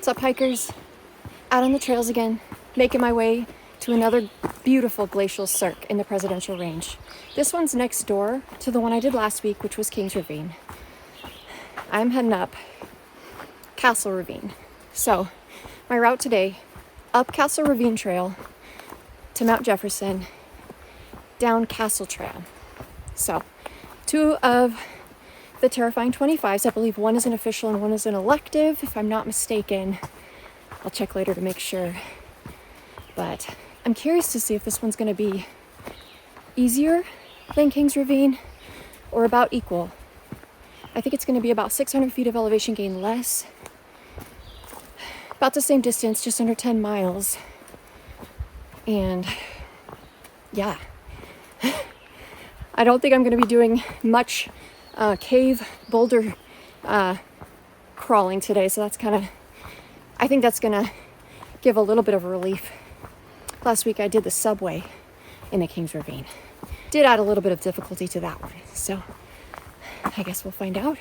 Sup hikers, out on the trails again, making my way to another beautiful glacial cirque in the Presidential Range. This one's next door to the one I did last week, which was Kings Ravine. I'm heading up Castle Ravine. So my route today, up Castle Ravine Trail to Mount Jefferson, down Castle Trail. So 2 of the terrifying 25's, I believe one is an official and one is an elective, if I'm not mistaken. I'll check later to make sure. But I'm curious to see if this one's going to be easier than Kings Ravine or about equal. I think it's going to be about 600 feet of elevation gain less. About the same distance, just under 10 miles. And yeah, I don't think I'm going to be doing much cave boulder crawling today. So that's I think that's going to give a little bit of relief. Last week I did the subway in the Kings Ravine. Did add a little bit of difficulty to that one. So I guess we'll find out.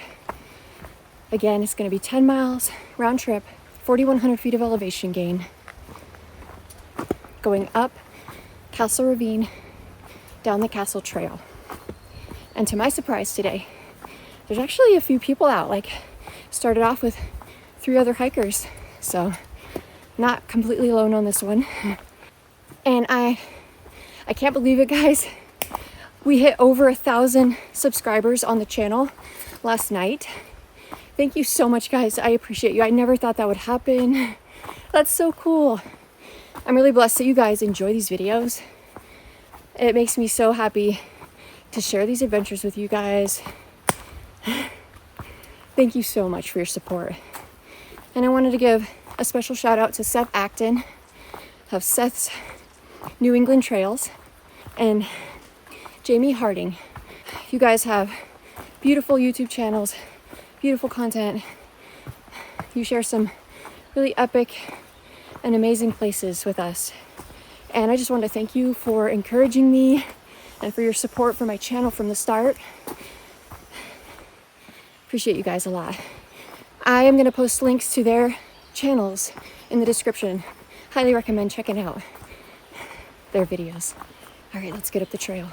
Again, it's going to be 10 miles round trip, 4,100 feet of elevation gain, going up Castle Ravine, down the Castle Trail. And to my surprise today, there's actually a few people out. Like, started off with 3 other hikers, so not completely alone on this one. And I can't believe it, guys. We hit over 1,000 subscribers on the channel last night. Thank you so much, guys. I appreciate you. I never thought that would happen. That's so cool. I'm really blessed that you guys enjoy these videos. It makes me so happy to share these adventures with you guys. Thank you so much for your support. And I wanted to give a special shout out to Seth Acton of Seth's New England Trails and Jamie Harding. You guys have beautiful YouTube channels, beautiful content. You share some really epic and amazing places with us. And I just want to thank you for encouraging me and for your support for my channel from the start. Appreciate you guys a lot. I am going to post links to their channels in the description. Highly recommend checking out their videos. All right, let's get up the trail.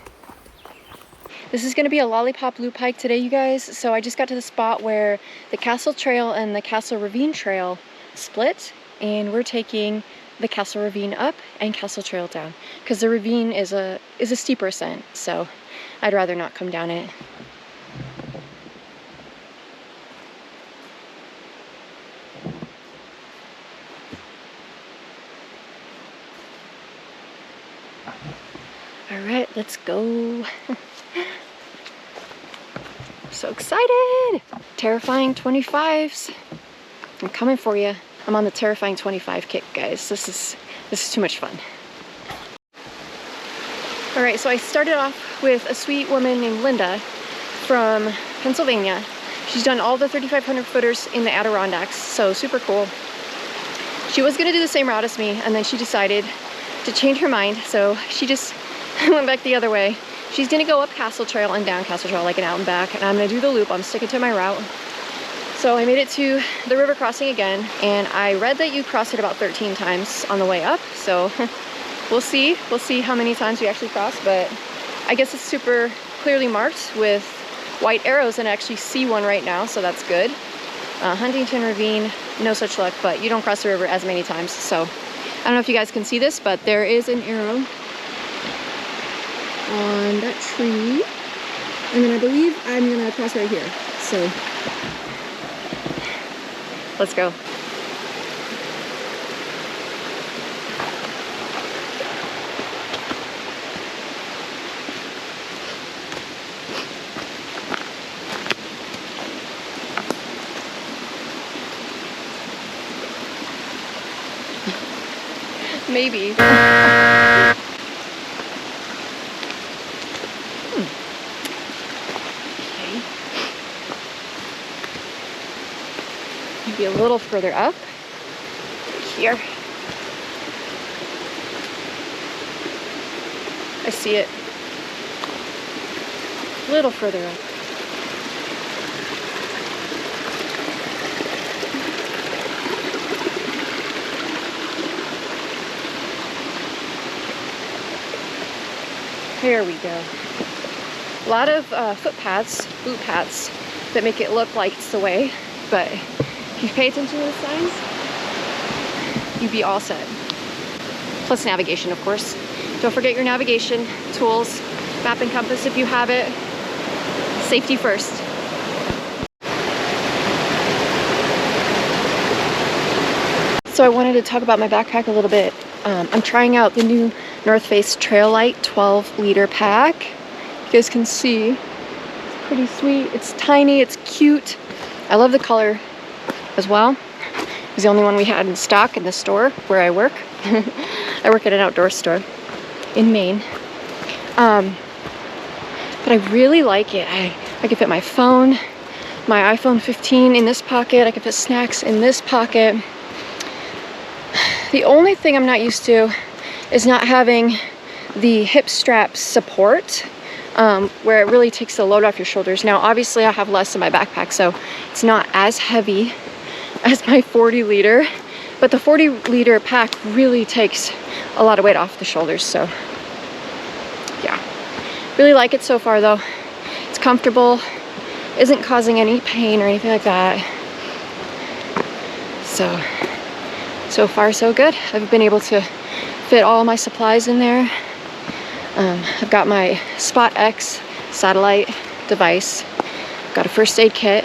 This is going to be a lollipop loop hike today, you guys. So I just got to the spot where the Castle Trail and the Castle Ravine Trail split, and we're taking the Castle Ravine up and Castle Trail down because the ravine is a steeper ascent, so I'd rather not come down it. All right, let's go. So excited! Terrifying 25's. I'm coming for you. I'm on the terrifying 25 kick, guys. This is too much fun. All right, so I started off with a sweet woman named Linda from Pennsylvania. She's done all the 3,500 footers in the Adirondacks, so super cool. She was gonna do the same route as me, and then she decided to change her mind, so she just went back the other way. She's gonna go up Castle Trail and down Castle Trail, like an out and back, and I'm gonna do the loop. I'm sticking to my route. So I made it to the river crossing again, and I read that you cross it about 13 times on the way up, so we'll see how many times we actually cross, but I guess it's super clearly marked with white arrows, and I actually see one right now, so that's good. Huntington Ravine, no such luck, but you don't cross the river as many times, so I don't know if you guys can see this, but there is an arrow on that tree, and then I believe I'm gonna cross right here, so let's go. Maybe. Okay. Maybe a little further up. Here. I see it. A little further up. There we go. A lot of footpaths, boot paths, that make it look like it's the way, but if you pay attention to the signs, you'd be all set. Plus navigation, of course. Don't forget your navigation tools, map and compass if you have it. Safety first. So I wanted to talk about my backpack a little bit. I'm trying out the new North Face Trail Light 12-liter pack. You guys can see, it's pretty sweet. It's tiny, it's cute. I love the color as well. It was the only one we had in stock in the store where I work. I work at an outdoor store in Maine. But I really like it. I can fit my phone, my iPhone 15 in this pocket. I can fit snacks in this pocket. The only thing I'm not used to is not having the hip strap support, where it really takes the load off your shoulders. Now, obviously I have less in my backpack, so it's not as heavy as my 40-liter, but the 40-liter pack really takes a lot of weight off the shoulders, so yeah. Really like it so far though. It's comfortable, isn't causing any pain or anything like that. So far so good. I've been able to fit all my supplies in there. I've got my Spot X satellite device. I've got a first aid kit.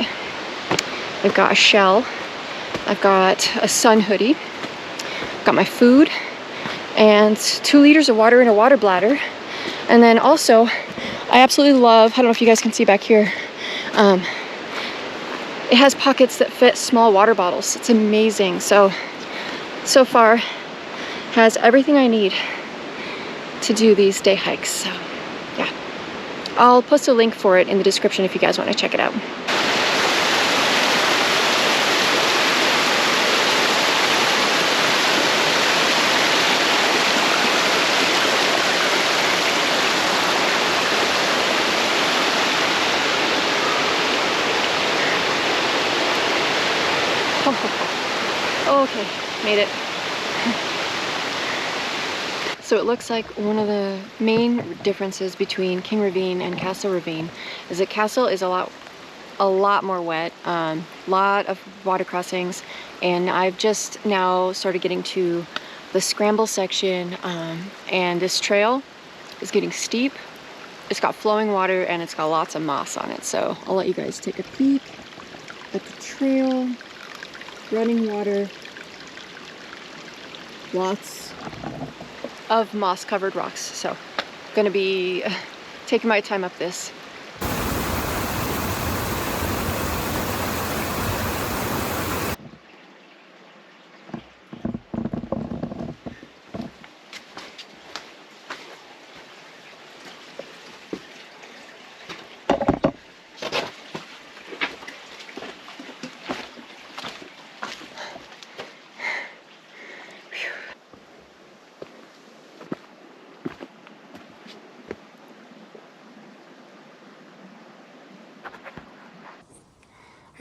I've got a shell. I've got a sun hoodie. I've got my food and 2 liters of water in a water bladder. And then also, I absolutely love, I don't know if you guys can see back here, it has pockets that fit small water bottles. It's amazing. So far, has everything I need to do these day hikes. So yeah, I'll post a link for it in the description if you guys want to check it out. Okay, made it. So it looks like one of the main differences between King Ravine and Castle Ravine is that Castle is a lot more wet, lot of water crossings, and I've just now started getting to the Scramble section, and this trail is getting steep. It's got flowing water and it's got lots of moss on it, so I'll let you guys take a peek at the trail. Running water, lots of moss covered rocks, so I'm gonna be taking my time up this.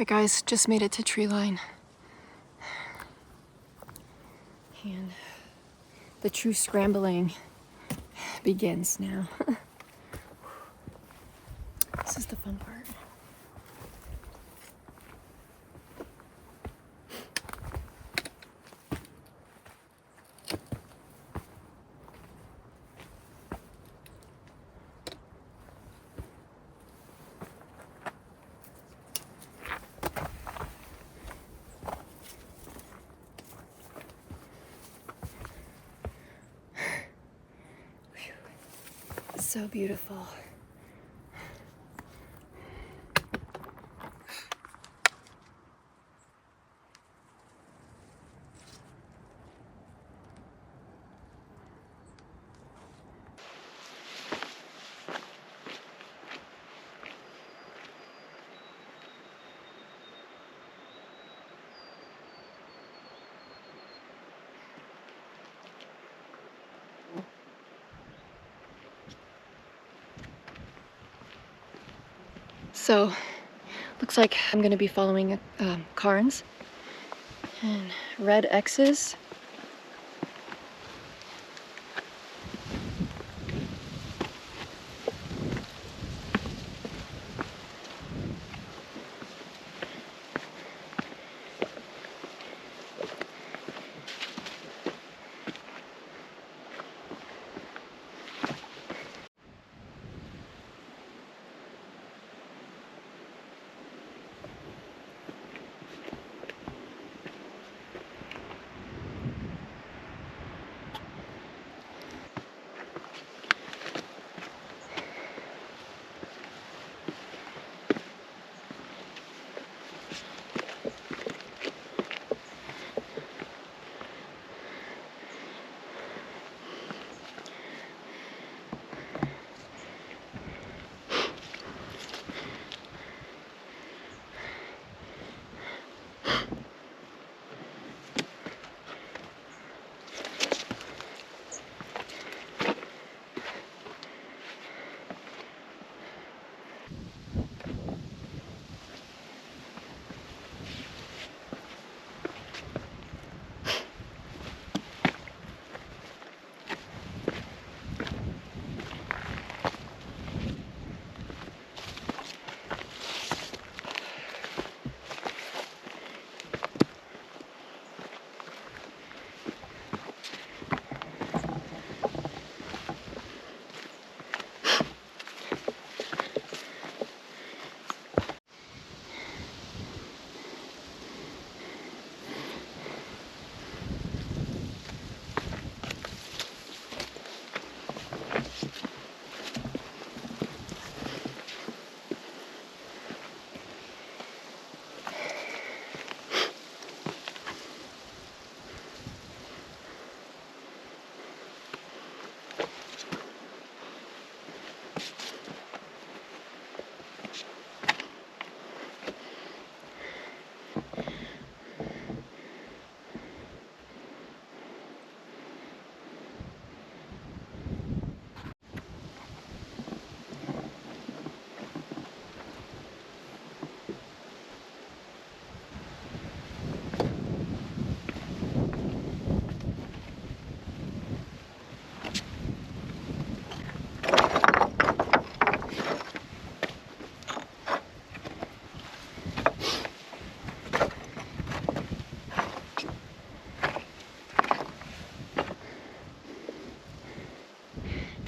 Alright guys, just made it to tree line. And the true scrambling begins now. This is the fun part. So beautiful. So, looks like I'm going to be following cairns and red X's.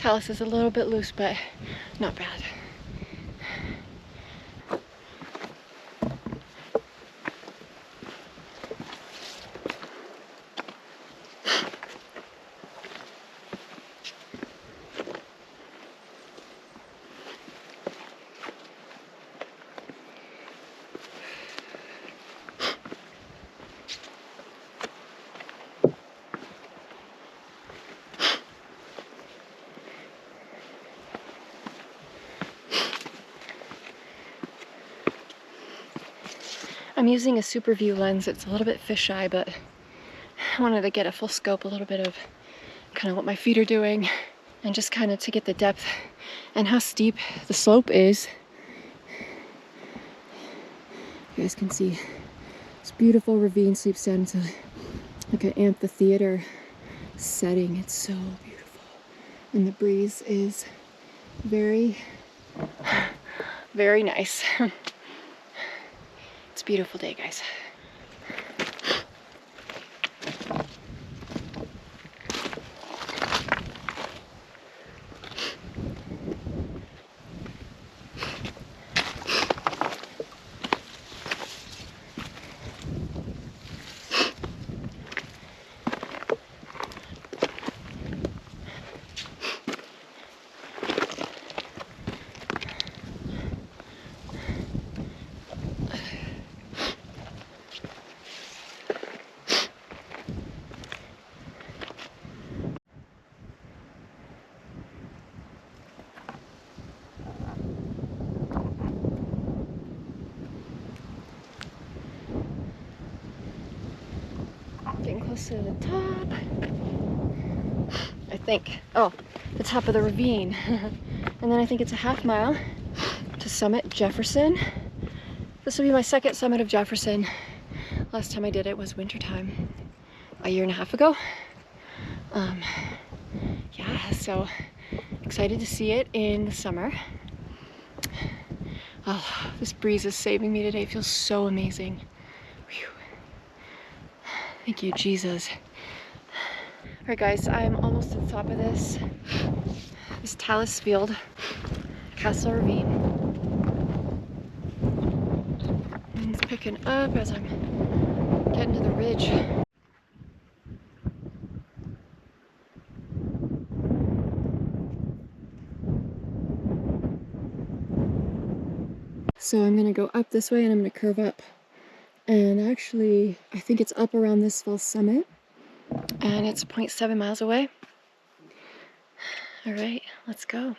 Talus is a little bit loose, but not bad. I'm using a super view lens. It's a little bit fisheye, but I wanted to get a full scope, a little bit of kind of what my feet are doing, and just kind of to get the depth and how steep the slope is. You guys can see this beautiful ravine sweeps down into like an amphitheater setting. It's so beautiful. And the breeze is very, very nice. It's a beautiful day, guys. Getting close to the top. I think, oh, the top of the ravine. And then I think it's a half mile to summit Jefferson. This will be my second summit of Jefferson. Last time I did it was wintertime, a year and a half ago. Yeah, so excited to see it in the summer. Oh, this breeze is saving me today. It feels so amazing. Whew. Thank you, Jesus. All right, guys, I'm almost at the top of this talus field, Castle Ravine. And it's picking up as I'm getting to the ridge. So I'm gonna go up this way and I'm gonna curve up. And actually, I think it's up around this false summit. And it's 0.7 miles away. All right, let's go.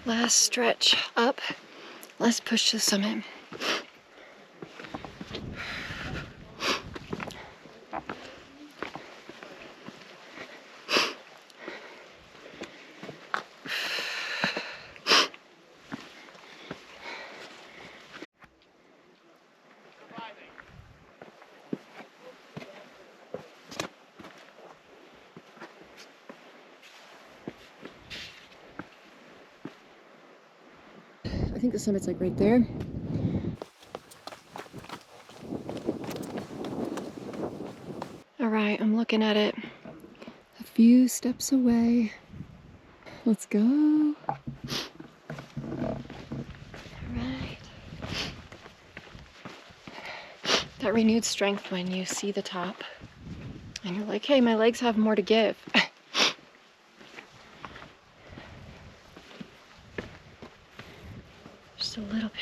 Last stretch up, last push to the summit. I think the summit's like right there. All right, I'm looking at it. A few steps away. Let's go. All right. That renewed strength when you see the top and you're like, hey, my legs have more to give. Just a little bit.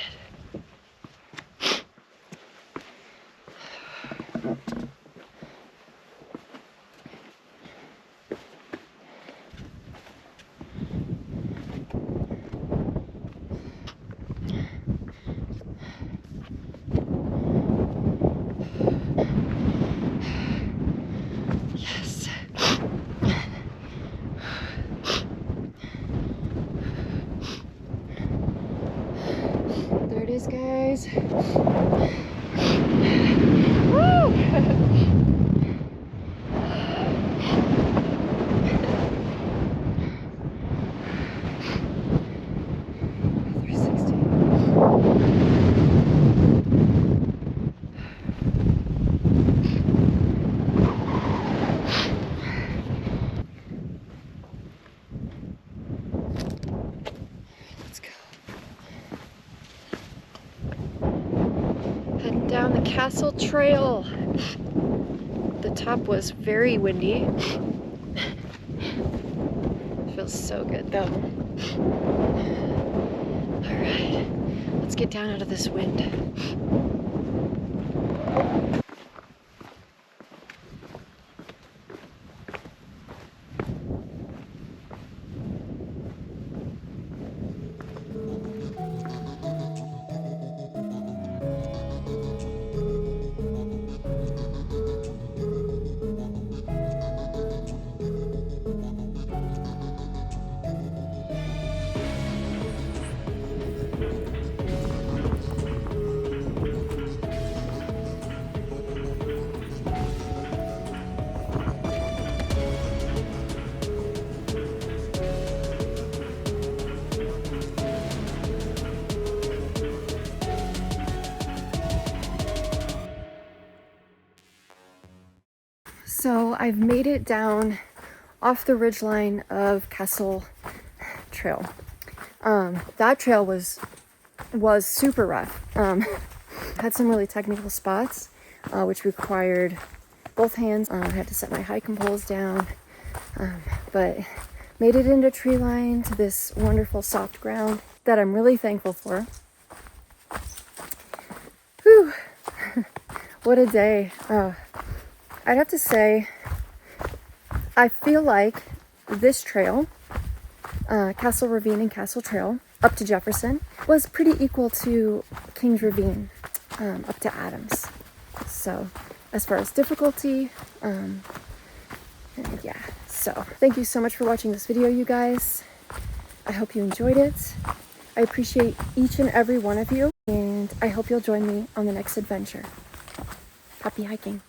Yes. trail. The top was very windy. Feels so good though. All right, let's get down out of this wind. So I've made it down off the ridgeline of Castle Trail. That trail was super rough. Had some really technical spots, which required both hands. I had to set my hiking poles down, but made it into tree line to this wonderful soft ground that I'm really thankful for. Whew, what a day. I'd have to say, I feel like this trail, Castle Ravine and Castle Trail, up to Jefferson, was pretty equal to Kings Ravine, up to Adams. So, as far as difficulty, yeah. So, thank you so much for watching this video, you guys. I hope you enjoyed it. I appreciate each and every one of you, and I hope you'll join me on the next adventure. Happy hiking.